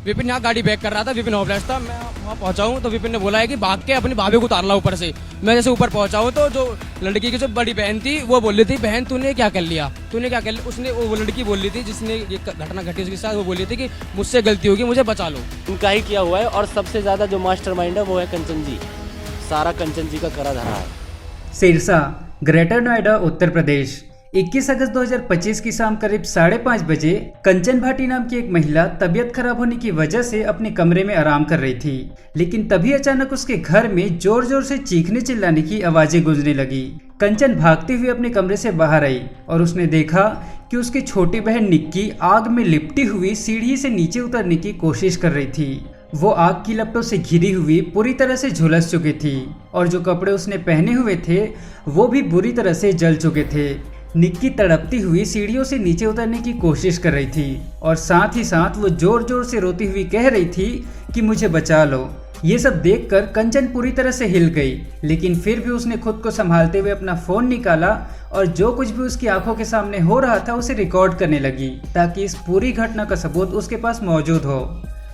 विपिन यहाँ गाड़ी बैक कर रहा था, विपिन होपलेस था। मैं वहाँ पहुँचा हूँ तो विपिन ने बोला है कि भाग के अपनी भाभी को उतार ला ऊपर से। मैं जैसे ऊपर पहुँचा हूँ तो जो लड़की की जो बड़ी बहन थी वो बोल रही थी, बहन तूने क्या कर लिया, तूने क्या कर लिया। उसने वो लड़की बोल रही थी जिसने ये घटना घटी उसके साथ, वो बोल रही थी कि मुझसे गलती होगी, मुझे बचा लो। उनका ही किया हुआ है और सबसे ज़्यादा जो मास्टरमाइंड है वो है कंचन जी। सारा कंचन जी का करा धरा है। सिरसा, ग्रेटर नोएडा, उत्तर प्रदेश। 21 अगस्त 2025 की शाम करीब 5:30 बजे कंचन भाटी नाम की एक महिला तबीयत खराब होने की वजह से अपने कमरे में आराम कर रही थी, लेकिन तभी अचानक उसके घर में जोर जोर से चीखने चिल्लाने की आवाजें गूंजने लगी। कंचन भागती हुई अपने कमरे से बाहर आई और उसने देखा कि उसकी छोटी बहन निक्की आग में लिपटी हुई सीढ़ी से नीचे उतरने की कोशिश कर रही थी। वो आग की लपटों से घिरी हुई पूरी तरह से झुलस चुकी थी और जो कपड़े उसने पहने हुए थे वो भी बुरी तरह से जल चुके थे। निक्की तड़पती हुई सीढ़ियों से नीचे उतरने की कोशिश कर रही थी और साथ ही साथ वो जोर जोर से रोती हुई कह रही थी कि मुझे बचा लो। ये सब देखकर कंचन पूरी तरह से हिल गई, लेकिन फिर भी उसने खुद को संभालते हुए अपना फोन निकाला और जो कुछ भी उसकी आंखों के सामने हो रहा था उसे रिकॉर्ड करने लगी ताकि इस पूरी घटना का सबूत उसके पास मौजूद हो।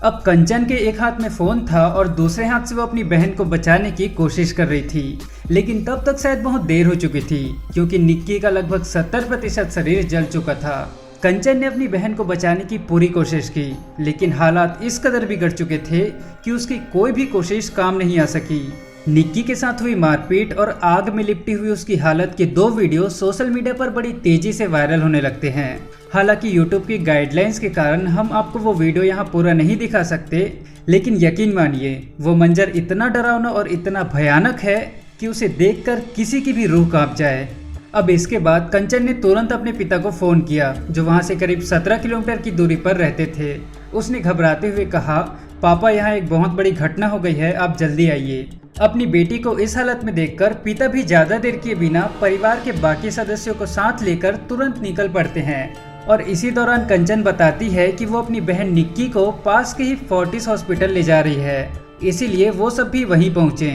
अब कंचन के एक हाथ में फोन था और दूसरे हाथ से वो अपनी बहन को बचाने की कोशिश कर रही थी, लेकिन तब तक शायद बहुत देर हो चुकी थी क्योंकि निक्की का लगभग 70% शरीर जल चुका था। कंचन ने अपनी बहन को बचाने की पूरी कोशिश की, लेकिन हालात इस कदर बिगड़ चुके थे कि उसकी कोई भी कोशिश काम नहीं आ सकी। निक्की के साथ हुई मारपीट और आग में लिपटी हुई उसकी हालत के 2 वीडियो सोशल मीडिया पर बड़ी तेजी से वायरल होने लगते हैं। हालांकि यूट्यूब की गाइडलाइंस के कारण हम आपको वो वीडियो यहाँ पूरा नहीं दिखा सकते, लेकिन यकीन मानिए वो मंजर इतना डरावना और इतना भयानक है कि उसे देखकर किसी की भी रूह कांप जाए। अब इसके बाद कंचन ने तुरंत अपने पिता को फोन किया जो वहाँ से करीब 17 किलोमीटर की दूरी पर रहते थे। उसने घबराते हुए कहा, पापा यहाँ एक बहुत बड़ी घटना हो गई है, आप जल्दी आइए। अपनी बेटी को इस हालत में देखकर पिता भी ज्यादा देर किए बिना परिवार के बाकी सदस्यों को साथ लेकर तुरंत निकल पड़ते हैं। और इसी दौरान कंचन बताती है कि वो अपनी बहन निक्की को पास के ही फोर्टिस हॉस्पिटल ले जा रही है, इसीलिए वो सब भी वहीं पहुंचे।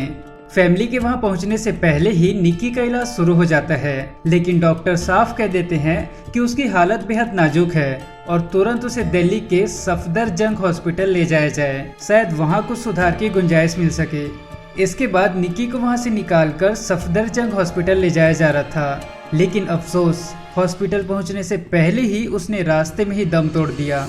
फैमिली के वहां पहुंचने से पहले ही निक्की का इलाज शुरू हो जाता है, लेकिन डॉक्टर साफ कह देते हैं कि उसकी हालत बेहद नाजुक है और तुरंत उसे दिल्ली के सफदरजंग हॉस्पिटल ले जाया जाए, शायद वहां कुछ सुधार की गुंजाइश मिल सके। इसके बाद निक्की को वहां से निकालकर सफदरजंग हॉस्पिटल ले जाया जा रहा था, लेकिन अफसोस हॉस्पिटल पहुंचने से पहले ही उसने रास्ते में ही दम तोड़ दिया।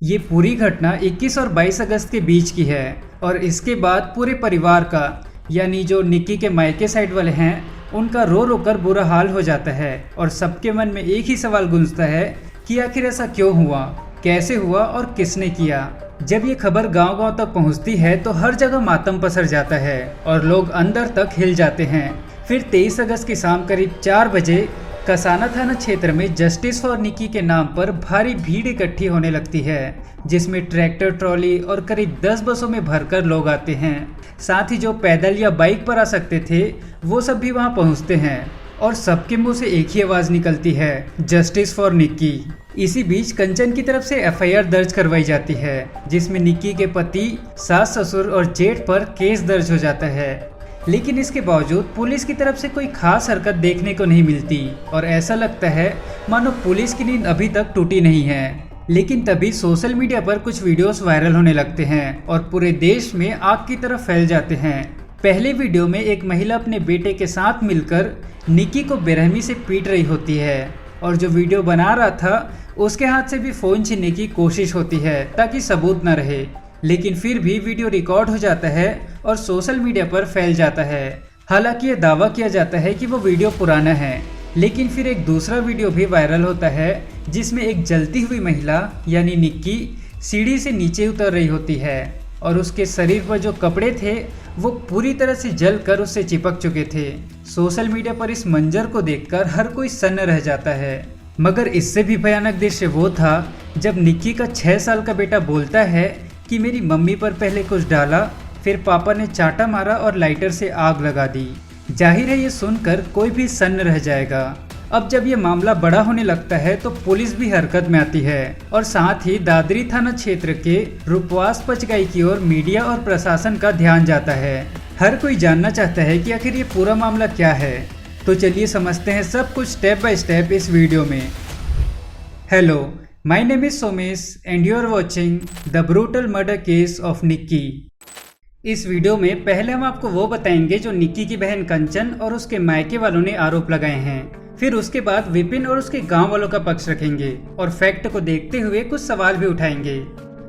ये पूरी घटना 21 और 22 अगस्त के बीच की है और इसके बाद पूरे परिवार का, यानी जो निक्की के मायके साइड वाले हैं, उनका रो रो कर बुरा हाल हो जाता है और सबके मन में एक ही सवाल गूंजता है कि आखिर ऐसा क्यों हुआ, कैसे हुआ और किसने किया। जब ये खबर गांव-गांव तक पहुंचती है तो हर जगह मातम पसर जाता है और लोग अंदर तक हिल जाते हैं। फिर 23 अगस्त की शाम करीब 4 बजे कसाना थाना क्षेत्र में जस्टिस फॉर निक्की के नाम पर भारी भीड़ इकट्ठी होने लगती है, जिसमें ट्रैक्टर, ट्रॉली और करीब 10 बसों में भरकर लोग आते हैं। साथ ही जो पैदल या बाइक पर आ सकते थे वो सब भी वहां पहुंचते हैं और सबके मुंह से एक ही आवाज निकलती है, जस्टिस फॉर निक्की। इसी बीच कंचन की तरफ से एफआईआर दर्ज करवाई जाती है, जिसमें निक्की के पति, सास, ससुर और जेठ पर केस दर्ज हो जाता है, लेकिन इसके बावजूद पुलिस की तरफ से कोई खास हरकत देखने को नहीं मिलती और ऐसा लगता है मानो पुलिस की नींद अभी तक टूटी नहीं है। लेकिन तभी सोशल मीडिया पर कुछ वीडियोस वायरल होने लगते हैं और पूरे देश में आग की तरफ फैल जाते हैं। पहले वीडियो में एक महिला अपने बेटे के साथ मिलकर निक्की को बेरहमी से पीट रही होती है और जो वीडियो बना रहा था उसके हाथ से भी फोन छीनने की कोशिश होती है ताकि सबूत न रहे, लेकिन फिर भी वीडियो रिकॉर्ड हो जाता है और सोशल मीडिया पर फैल जाता है। हालांकि ये दावा किया जाता है कि वो वीडियो पुराना है, लेकिन फिर एक दूसरा वीडियो भी वायरल होता है जिसमें एक जलती हुई महिला यानी निक्की सीढ़ी से नीचे उतर रही होती है और उसके शरीर पर जो कपड़े थे वो पूरी तरह से जल कर उससे चिपक चुके थे। सोशल मीडिया पर इस मंजर को देखकर हर कोई सन्न रह जाता है, मगर इससे भी भयानक दृश्य वो था जब निक्की का 6 साल का बेटा बोलता है कि मेरी मम्मी पर पहले कुछ डाला, फिर पापा ने चाटा मारा और लाइटर से आग लगा दी। जाहिर है ये सुनकर कोई भी सन्न रह जाएगा। अब जब ये मामला बड़ा होने लगता है तो पुलिस भी हरकत में आती है और साथ ही दादरी थाना क्षेत्र के रूपवास पचगाई की ओर मीडिया और प्रशासन का ध्यान जाता है। हर कोई जानना चाहता है कि आखिर ये पूरा मामला क्या है, तो चलिए समझते हैं सब कुछ स्टेप बाय स्टेप इस वीडियो में। Hello, My name is Somesh and you are watching The Brutal Murder Case of Nikki। इस वीडियो में पहले हम आपको वो बताएंगे जो निक्की की बहन कंचन और उसके मायके वालों ने आरोप लगाए हैं। फिर उसके बाद विपिन और उसके गांव वालों का पक्ष रखेंगे और फैक्ट को देखते हुए कुछ सवाल भी उठाएंगे।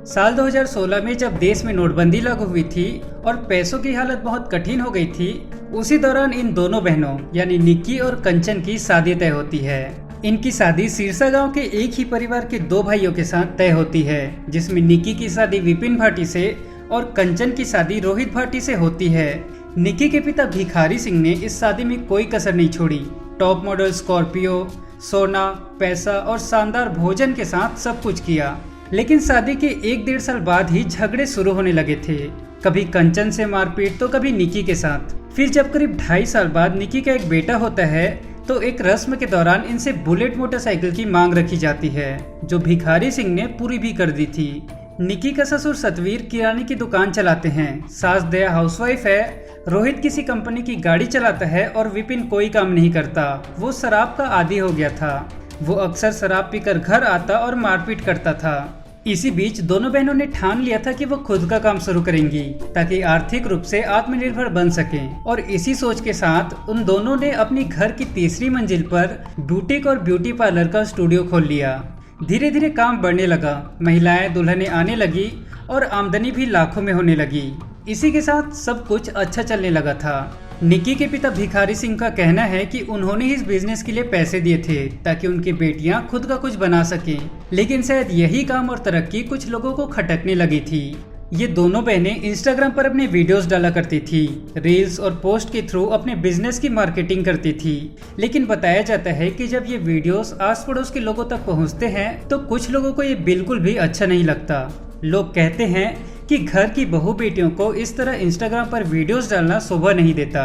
साल 2016 में जब देश में नोटबंदी लागू हुई थी और पैसों की हालत बहुत कठिन हो गई थी, उसी दौरान इन दोनों बहनों यानी निक्की और कंचन की शादी तय होती है। इनकी शादी सिरसा गांव के एक ही परिवार के दो भाइयों के साथ तय होती है, जिसमें निक्की की शादी विपिन भाटी से और कंचन की शादी रोहित भाटी से होती है। निक्की के पिता भिखारी सिंह ने इस शादी में कोई कसर नहीं छोड़ी। टॉप मॉडल स्कॉर्पियो, सोना, पैसा और शानदार भोजन के साथ सब कुछ किया। लेकिन शादी के 1-1.5 साल बाद ही झगड़े शुरू होने लगे थे, कभी कंचन से मारपीट तो कभी निक्की के साथ। फिर जब करीब 2.5 साल बाद निक्की का एक बेटा होता है तो एक रस्म के दौरान इनसे बुलेट मोटरसाइकिल की मांग रखी जाती है, जो भिखारी सिंह ने पूरी भी कर दी थी। निक्की का ससुर सतवीर किराने की दुकान चलाते हैं, सास दया हाउसवाइफ है, रोहित किसी कंपनी की गाड़ी चलाता है और विपिन कोई काम नहीं करता। वो शराब का आदी हो गया था। वो अक्सर शराब पीकर घर आता और मारपीट करता था। इसी बीच दोनों बहनों ने ठान लिया था कि वो खुद का काम शुरू करेंगी ताकि आर्थिक रूप से आत्मनिर्भर बन सकें। और इसी सोच के साथ उन दोनों ने अपनी घर की 3री मंजिल पर बुटीक और ब्यूटी पार्लर का स्टूडियो खोल लिया। धीरे धीरे काम बढ़ने लगा, महिलाएं दुल्हनें आने लगी और आमदनी भी लाखों में होने लगी। इसी के साथ सब कुछ अच्छा चलने लगा था। निक्की के पिता भिखारी सिंह का कहना है कि उन्होंने इस बिजनेस के लिए पैसे दिए थे ताकि उनकी बेटियां खुद का कुछ बना सकें, लेकिन शायद यही काम और तरक्की कुछ लोगों को खटकने लगी थी। ये दोनों बहनें इंस्टाग्राम पर अपने वीडियोस डाला करती थी, रील्स और पोस्ट के थ्रू अपने बिजनेस की मार्केटिंग करती थी। लेकिन बताया जाता है कि जब ये वीडियोस आस पड़ोस के लोगों तक पहुंचते हैं तो कुछ लोगों को ये बिल्कुल भी अच्छा नहीं लगता। लोग कहते हैं कि घर की बहू बेटियों को इस तरह इंस्टाग्राम पर वीडियोस डालना शोभा नहीं देता।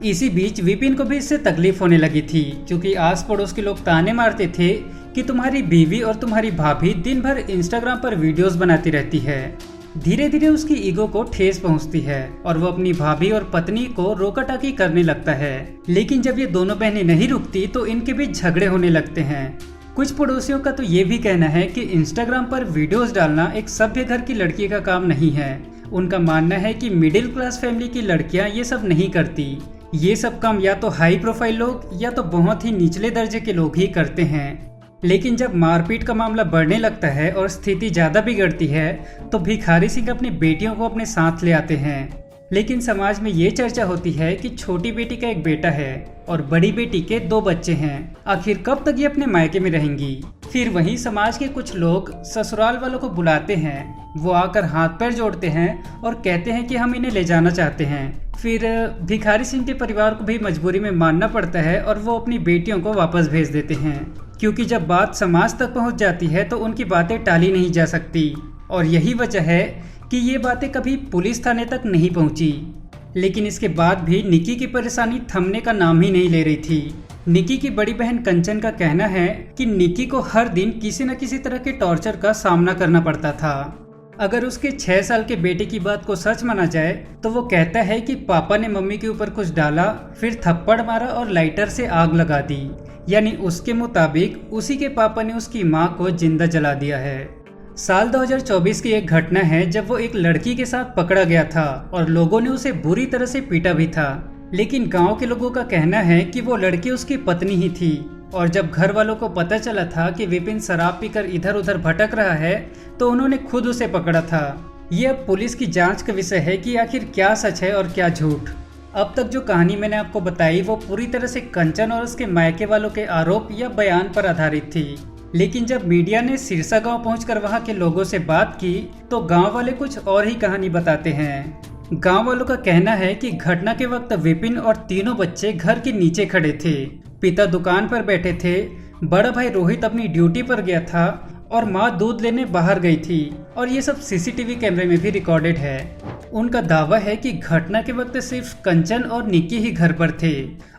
इसी बीच विपिन को भी इससे तकलीफ होने लगी थी, क्योंकि आस पड़ोस के लोग ताने मारते थे कि तुम्हारी बीवी और तुम्हारी भाभी दिन भर इंस्टाग्राम पर वीडियोस बनाती रहती है। धीरे धीरे उसकी ईगो को ठेस पहुंचती है और वो अपनी भाभी और पत्नी को रोका टाकी करने लगता है। लेकिन जब ये दोनों बहनें नहीं रुकती तो इनके बीच झगड़े होने लगते हैं। कुछ पड़ोसियों का तो ये भी कहना है कि इंस्टाग्राम पर वीडियोस डालना एक सभ्य घर की लड़की का काम नहीं है। उनका मानना है कि मिडिल क्लास फैमिली की लड़कियां ये सब नहीं करती। ये सब काम या तो हाई प्रोफाइल लोग या तो बहुत ही निचले दर्जे के लोग ही करते हैं। लेकिन जब मारपीट का मामला बढ़ने लगता है और स्थिति ज्यादा बिगड़ती है तो भिखारी सिंह अपनी बेटियों को अपने साथ ले आते हैं। लेकिन समाज में ये चर्चा होती है कि छोटी बेटी का एक बेटा है और बड़ी बेटी के 2 बच्चे हैं। आखिर कब तक ये अपने मायके में रहेंगी? फिर वहीं समाज के कुछ लोग ससुराल वालों को बुलाते हैं। वो आकर हाथ पैर जोड़ते हैं और कहते हैं कि हम इन्हें ले जाना चाहते हैं। फिर भिखारी सिंह के परिवार को भी मजबूरी में मानना पड़ता है और वो अपनी बेटियों को वापस भेज देते हैं, क्योंकि जब बात समाज तक पहुंच जाती है तो उनकी बातें टाली नहीं जा सकती। और यही वजह है कि ये बातें कभी पुलिस थाने तक नहीं पहुंची। लेकिन इसके बाद भी निक्की की परेशानी थमने का नाम ही नहीं ले रही थी। निक्की की बड़ी बहन कंचन का कहना है कि निक्की को हर दिन किसी न किसी तरह के टॉर्चर का सामना करना पड़ता था। अगर उसके 6 साल के बेटे की बात को सच माना जाए तो वो कहता है कि पापा ने मम्मी के ऊपर कुछ डाला, फिर थप्पड़ मारा और लाइटर से आग लगा दी। यानी उसके मुताबिक उसी के पापा ने उसकी मां को जिंदा जला दिया है। साल 2024 की एक घटना है जब वो एक लड़की के साथ पकड़ा गया था और लोगों ने उसे बुरी तरह से पीटा भी था। लेकिन गांव के लोगों का कहना है कि वो लड़की उसकी पत्नी ही थी। और जब घर वालों को पता चला था कि विपिन शराब पीकर इधर उधर भटक रहा है तो उन्होंने खुद उसे पकड़ा था। ये अब पुलिस की जांच का विषय है कि आखिर क्या सच है और क्या झूठ। अब तक जो कहानी मैंने आपको बताई वो पूरी तरह से कंचन और उसके मायके वालों के आरोप या बयान पर आधारित थी। लेकिन जब मीडिया ने सिरसा गांव पहुंचकर वहां के लोगों से बात की तो गांव वाले कुछ और ही कहानी बताते हैं। गांव वालों का कहना है कि घटना के वक्त विपिन और तीनों बच्चे घर के नीचे खड़े थे। पिता दुकान पर बैठे थे, बड़ा भाई रोहित अपनी ड्यूटी पर गया था और माँ दूध लेने बाहर गई थी। और ये सब सीसीटीवी कैमरे में भी रिकॉर्डेड है। उनका दावा है कि घटना के वक्त सिर्फ कंचन और निक्की ही घर पर थे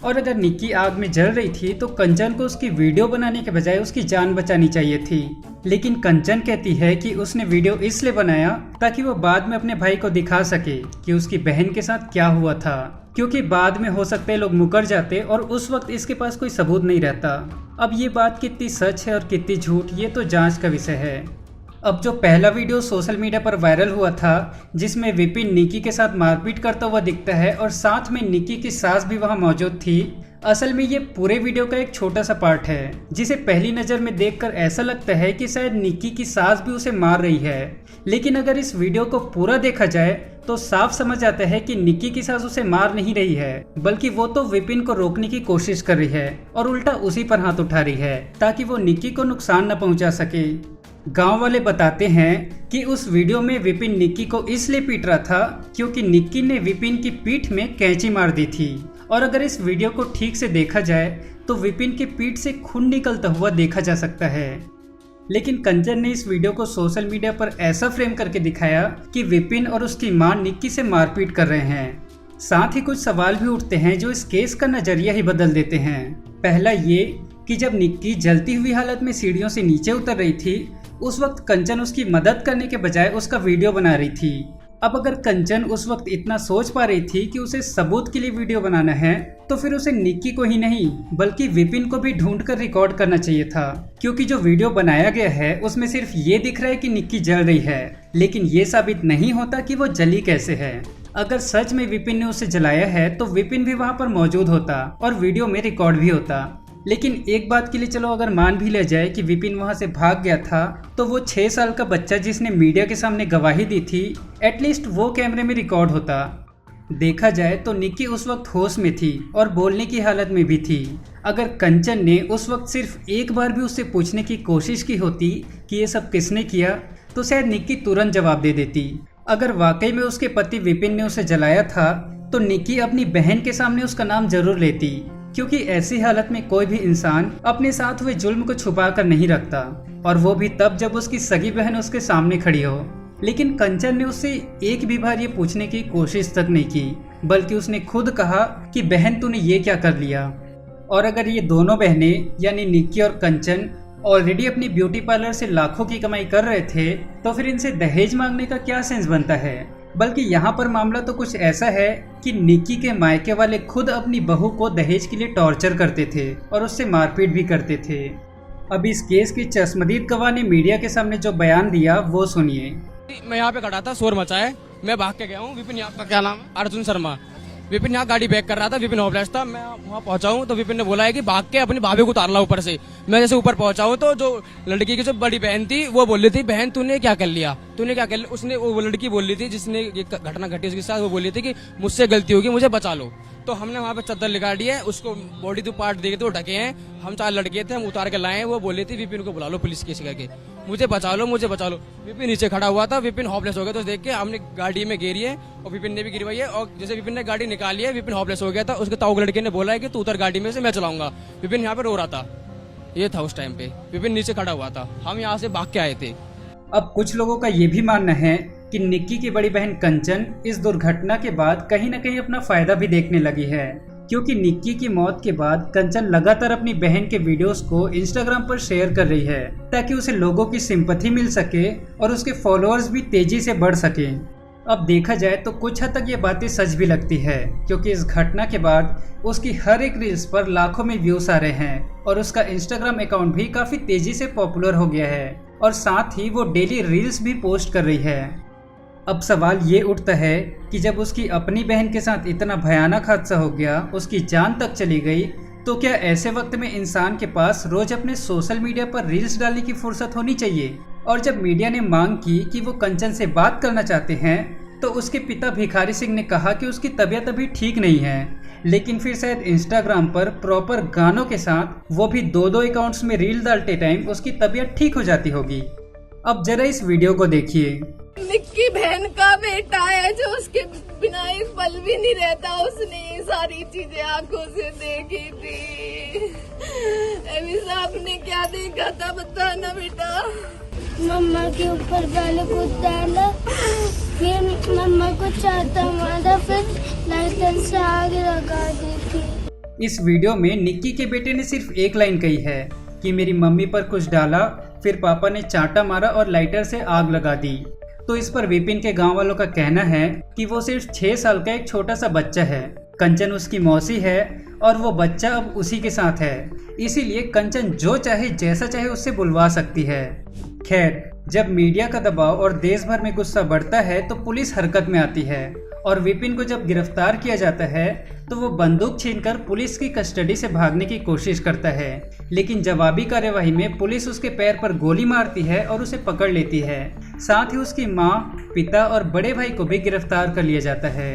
और अगर निक्की आग में जल रही थी तो कंचन को उसकी वीडियो बनाने के बजाय उसकी जान बचानी चाहिए थी। लेकिन कंचन कहती है कि उसने वीडियो इसलिए बनाया ताकि वो बाद में अपने भाई को दिखा सके कि उसकी बहन के साथ क्या हुआ था। क्योंकि बाद में हो सकता है लोग मुकर जाते और उस वक्त इसके पास कोई सबूत नहीं रहता। अब ये बात कितनी सच है और कितनी झूठ, ये तो जांच का विषय है। अब जो पहला वीडियो सोशल मीडिया पर वायरल हुआ था जिसमें विपिन निक्की के साथ मारपीट करता हुआ दिखता है और साथ में निक्की की सास भी वहां मौजूद थी, असल में ये पूरे वीडियो का एक छोटा सा पार्ट है जिसे पहली नज़र में देखकर ऐसा लगता है कि शायद निक्की की सास भी उसे मार रही है। लेकिन अगर इस वीडियो को पूरा देखा जाए तो साफ समझ आता है कि निक्की की सास उसे मार नहीं रही है, बल्कि वो तो विपिन को रोकने की कोशिश कर रही है और उल्टा उसी पर हाथ उठा रही है ताकि वो निक्की को नुकसान न पहुंचा सके। गांव वाले बताते हैं कि उस वीडियो में विपिन निक्की को इसलिए पीट रहा था क्योंकि निक्की ने विपिन की पीठ में कैंची मार दी थी। और अगर इस वीडियो को ठीक से देखा जाए तो विपिन की पीठ से खून निकलता हुआ देखा जा सकता है। लेकिन कंचन ने इस वीडियो को सोशल मीडिया पर ऐसा फ्रेम करके दिखाया कि विपिन और उसकी मां निक्की से मारपीट कर रहे हैं। साथ ही कुछ सवाल भी उठते हैं जो इस केस का नजरिया ही बदल देते हैं। पहला ये कि जब निक्की जलती हुई हालत में सीढ़ियों से नीचे उतर रही थी उस वक्त कंचन उसकी मदद करने के बजाय उसका वीडियो बना रही थी। अब अगर कंचन उस वक्त इतना सोच पा रही थी कि उसे सबूत के लिए वीडियो बनाना है तो फिर उसे निक्की को ही नहीं बल्कि विपिन को भी ढूंढ कर रिकॉर्ड करना चाहिए था, क्योंकि जो वीडियो बनाया गया है उसमें सिर्फ ये दिख रहा है कि निक्की जल रही है, लेकिन ये साबित नहीं होता कि वो जली कैसे है। अगर सच में विपिन ने उसे जलाया है तो विपिन भी वहाँ पर मौजूद होता और वीडियो में रिकॉर्ड भी होता। लेकिन एक बात के लिए चलो अगर मान भी लिया जाए कि विपिन वहां से भाग गया था तो वो 6 साल का बच्चा जिसने मीडिया के सामने गवाही दी थी एटलीस्ट वो कैमरे में रिकॉर्ड होता। देखा जाए तो निक्की उस वक्त होश में थी और बोलने की हालत में भी थी। अगर कंचन ने उस वक्त सिर्फ एक बार भी उससे पूछने की कोशिश की होती कि ये सब किसने किया तो शायद निक्की तुरंत जवाब दे देती। अगर वाकई में उसके पति विपिन ने उसे जलाया था तो निक्की अपनी बहन के सामने उसका नाम जरूर लेती, क्योंकि ऐसी हालत में कोई भी इंसान अपने साथ हुए जुल्म को छुपा कर नहीं रखता, और वो भी तब जब उसकी सगी बहन उसके सामने खड़ी हो। लेकिन कंचन ने उससे एक भी बार ये पूछने की कोशिश तक नहीं की, बल्कि उसने खुद कहा कि बहन तूने ये क्या कर लिया। और अगर ये दोनों बहनें यानी निक्की और कंचन ऑलरेडी अपनी ब्यूटी पार्लर से लाखों की कमाई कर रहे थे तो फिर इनसे दहेज मांगने का क्या सेंस बनता है। बल्कि यहाँ पर मामला तो कुछ ऐसा है कि निक्की के मायके वाले खुद अपनी बहू को दहेज के लिए टॉर्चर करते थे और उससे मारपीट भी करते थे। अब इस केस की चश्मदीद गवाह ने मीडिया के सामने जो बयान दिया वो सुनिए। मैं यहाँ पे खड़ा था, शोर मचा है, मैं भाग के गया हूँ। विपिन, आपका क्या नाम है? अर्जुन शर्मा। विपिन यहाँ गाड़ी बैक कर रहा था, विपिन होपलेस था। मैं वहाँ पहुंचा हूँ तो विपिन ने बोला है कि भाग के अपनी भाभी को उतार ला ऊपर से। मैं जैसे ऊपर पहुंचा हूँ तो जो लड़की की जो बड़ी बहन थी वो बोल रही थी, बहन तूने क्या कर लिया, तूने क्या कर लिया। उसने वो लड़की बोल रही थी जिसने ये घटना घटी उसके साथ, वो बोल रही थी कि मुझसे गलती होगी, मुझे बचा लो। तो हमने वहाँ पे चद्दर लगा दी है, उसको बॉडी टू पार्ट देखे थे वो ढके हैं। हम 4 लड़के थे, हम उतार के लाए। वो बोली थी विपिन को बुला लो पुलिस केस करके, मुझे बचा लो, मुझे बचा लो। विपिन नीचे खड़ा हुआ था, विपिन हॉपलेस हो गया। तो देख के हमने गाड़ी में घेरी है और विपिन ने भी गिरवाई है। और जैसे विपिन ने गाड़ी निकाली है, विपिन हॉपलेस हो गया था। उसके ताऊ लड़के ने बोला है कि तू उतर गाड़ी में से, मैं चलाऊंगा। विपिन यहाँ पे रो रहा था, ये था उस टाइम पे। विपिन नीचे खड़ा हुआ था, हम यहाँ से भाग के आए थे। अब कुछ लोगों का ये भी मानना है कि निक्की की बड़ी बहन कंचन इस दुर्घटना के बाद कहीं न कहीं अपना फायदा भी देखने लगी है, क्योंकि निक्की की मौत के बाद कंचन लगातार अपनी बहन के वीडियोस को इंस्टाग्राम पर शेयर कर रही है ताकि उसे लोगों की सिंपैथी मिल सके और उसके फॉलोअर्स भी तेजी से बढ़ सके। अब देखा जाए तो कुछ हद तक ये बातें सच भी लगती है, क्योंकि इस घटना के बाद उसकी हर एक रील्स पर लाखों में व्यूज आ रहे हैं और उसका इंस्टाग्राम अकाउंट भी काफी तेजी से पॉपुलर हो गया है और साथ ही वो डेली रील्स भी पोस्ट कर रही है। अब सवाल ये उठता है कि जब उसकी अपनी बहन के साथ इतना भयानक हादसा हो गया, उसकी जान तक चली गई, तो क्या ऐसे वक्त में इंसान के पास रोज अपने सोशल मीडिया पर रील्स डालने की फुर्सत होनी चाहिए? और जब मीडिया ने मांग की कि वो कंचन से बात करना चाहते हैं तो उसके पिता भिखारी सिंह ने कहा कि उसकी तबीयत अभी ठीक नहीं है, लेकिन फिर शायद इंस्टाग्राम पर प्रॉपर गानों के साथ वो भी 2-2 अकाउंट्स में रील डालते टाइम उसकी तबीयत ठीक हो जाती होगी। अब जरा इस वीडियो को देखिए। निक्की बहन का बेटा है जो उसके बिना एक पल भी नहीं रहता, उसने ये सारी चीजें आंखों से देखी थी। अभी साहब ने क्या देखा था बताना बेटा। मम्मा के ऊपर पहले कूद डाला, फिर मम्मा को चाहता मारा, फिर लाइटर से आग लगा दी थी। इस वीडियो में निक्की के बेटे ने सिर्फ एक लाइन कही है कि मेरी मम्मी पर कुछ डाला, फिर पापा ने चांटा मारा और लाइटर से आग लगा दी। तो इस पर विपिन के गांव वालों का कहना है कि वो सिर्फ 6 साल का एक छोटा सा बच्चा है कंचन उसकी मौसी है और वो बच्चा अब उसी के साथ है, इसीलिए कंचन जो चाहे जैसा चाहे उससे बुलवा सकती है। खैर, जब मीडिया का दबाव और देश भर में गुस्सा बढ़ता है तो पुलिस हरकत में आती है और विपिन को जब गिरफ्तार किया जाता है तो वो बंदूक छीनकर पुलिस की कस्टडी से भागने की कोशिश करता है, लेकिन जवाबी कार्यवाही में पुलिस उसके पैर पर गोली मारती है और उसे पकड़ लेती है। साथ ही उसकी माँ, पिता और बड़े भाई को भी गिरफ्तार कर लिया जाता है।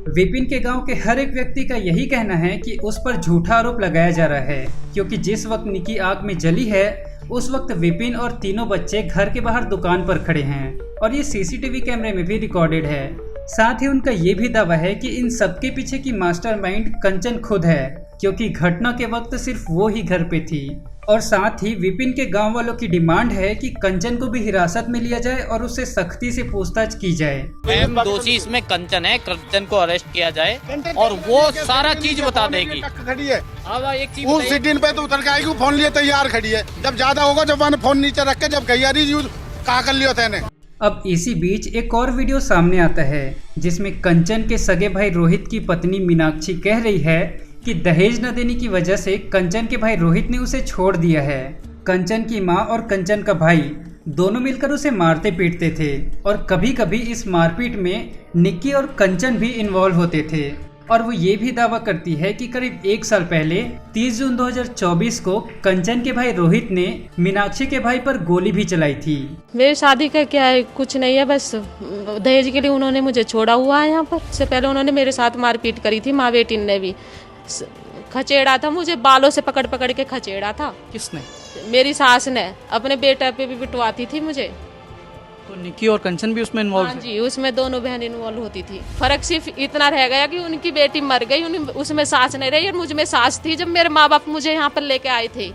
विपिन के गांव के हर एक व्यक्ति का यही कहना है कि उस पर झूठा आरोप लगाया जा रहा है, क्योंकि जिस वक्त निक्की आग में जली है उस वक्त विपिन और तीनों बच्चे घर के बाहर दुकान पर खड़े हैं और ये सीसीटीवी कैमरे में भी रिकॉर्डेड है। साथ ही उनका ये भी दावा है कि इन सबके पीछे की मास्टरमाइंड कंचन खुद है, क्योंकि घटना के वक्त सिर्फ वो ही घर पे थी। और साथ ही विपिन के गांव वालों की डिमांड है कि कंचन को भी हिरासत में लिया जाए और उससे सख्ती से पूछताछ की जाए। अहम दोषी इसमें कंचन है, कंचन को अरेस्ट किया जाए और वो सारा चीज बता देगी। खड़ी है अब एक चीज उस सीटिन पे तो उतर के आएगी, फोन लिए तैयार खड़ी है। जब ज्यादा होगा जब मैंने फोन नीचे रख के जब गैयारी यूज कहा कर लिया था। अब इसी बीच एक और वीडियो सामने आता है जिसमें कंचन के सगे भाई रोहित की पत्नी मीनाक्षी कह रही है कि दहेज न देने की वजह से कंचन के भाई रोहित ने उसे छोड़ दिया है। कंचन की मां और कंचन का भाई दोनों मिलकर उसे मारते पीटते थे और कभी कभी इस मारपीट में निक्की और कंचन भी इन्वॉल्व होते थे। और वो ये भी दावा करती है कि करीब 1 साल पहले 30 जून 2024 को कंचन के भाई रोहित ने मीनाक्षी के भाई पर गोली भी चलाई थी। मेरी शादी का क्या है, कुछ नहीं है, बस दहेज के लिए उन्होंने मुझे छोड़ा हुआ है। यहाँ पर से पहले उन्होंने मेरे साथ मारपीट करी थी, माँ बेटी ने भी खचेड़ा था, मुझे बालों से पकड़ पकड़ के खचेड़ा था। किसने? मेरी सास ने अपने बेटा पे भी बिटवाती थी मुझे। तो निक्की और कंचन भी उसमें इन्वॉल्व? हाँ जी, उसमें दोनों बहन इन्वॉल्व होती थी। फर्क सिर्फ इतना रह गया कि उनकी बेटी मर गई, उसमें सास नहीं रही और मुझ में सास थी जब मेरे माँ बाप मुझे यहाँ पर लेके आए थे।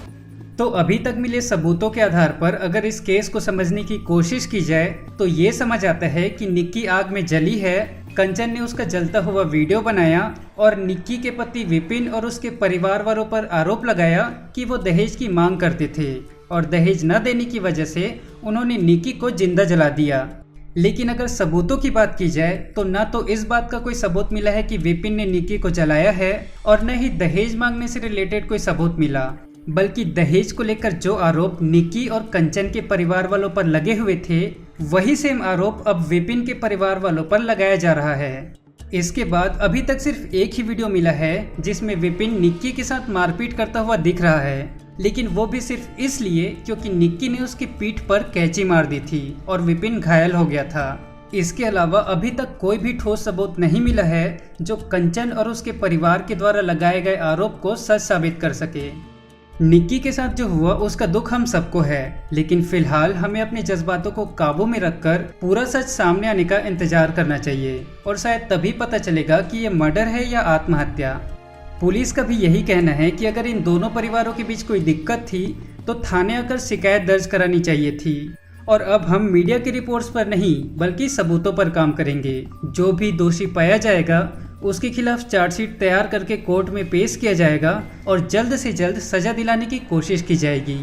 तो अभी तक मिले सबूतों के आधार पर अगर इस केस को समझने की कोशिश की जाए तो ये समझ आता है कि निक्की आग में जली है, कंचन ने उसका जलता हुआ वीडियो बनाया और निक्की के पति विपिन और उसके परिवार वालों पर आरोप लगाया कि वो दहेज की मांग करते थे और दहेज न देने की वजह से उन्होंने निक्की को जिंदा जला दिया। लेकिन अगर सबूतों की बात की जाए तो न तो इस बात का कोई सबूत मिला है कि विपिन ने निक्की को जलाया है और न ही दहेज मांगने से रिलेटेड कोई सबूत मिला, बल्कि दहेज को लेकर जो आरोप निक्की और कंचन के परिवार वालों पर लगे हुए थे वही सेम आरोप अब विपिन के परिवार वालों पर लगाया जा रहा है। इसके बाद अभी तक सिर्फ एक ही वीडियो मिला है जिसमें विपिन निक्की के साथ मारपीट करता हुआ दिख रहा है, लेकिन वो भी सिर्फ इसलिए क्योंकि निक्की ने उसकी पीठ पर कैंची मार दी थी और विपिन घायल हो गया था। इसके अलावा अभी तक कोई भी ठोस सबूत नहीं मिला है जो कंचन और उसके परिवार के द्वारा लगाए गए आरोप को सच साबित कर सके। निक्की के साथ जो हुआ उसका दुख हम सबको है, लेकिन फिलहाल हमें अपने जज्बातों को काबू में रखकर पूरा सच सामने आने का इंतजार करना चाहिए और शायद तभी पता चलेगा कि ये मर्डर है या आत्महत्या। पुलिस का भी यही कहना है कि अगर इन दोनों परिवारों के बीच कोई दिक्कत थी तो थाने आकर शिकायत दर्ज करानी चाहिए थी। और अब हम मीडिया की रिपोर्ट्स पर नहीं बल्कि सबूतों पर काम करेंगे। जो भी दोषी पाया जाएगा उसके खिलाफ चार्जशीट तैयार करके कोर्ट में पेश किया जाएगा और जल्द से जल्द सजा दिलाने की कोशिश की जाएगी।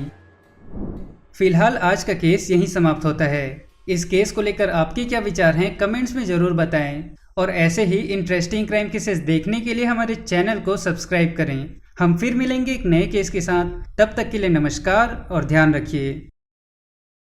फिलहाल आज का केस यहीं समाप्त होता है। इस केस को लेकर आपके क्या विचार हैं कमेंट्स में ज़रूर बताएं और ऐसे ही इंटरेस्टिंग क्राइम केसेस देखने के लिए हमारे चैनल को सब्सक्राइब करें। हम फिर मिलेंगे एक नए केस के साथ, तब तक के लिए नमस्कार और ध्यान रखिए।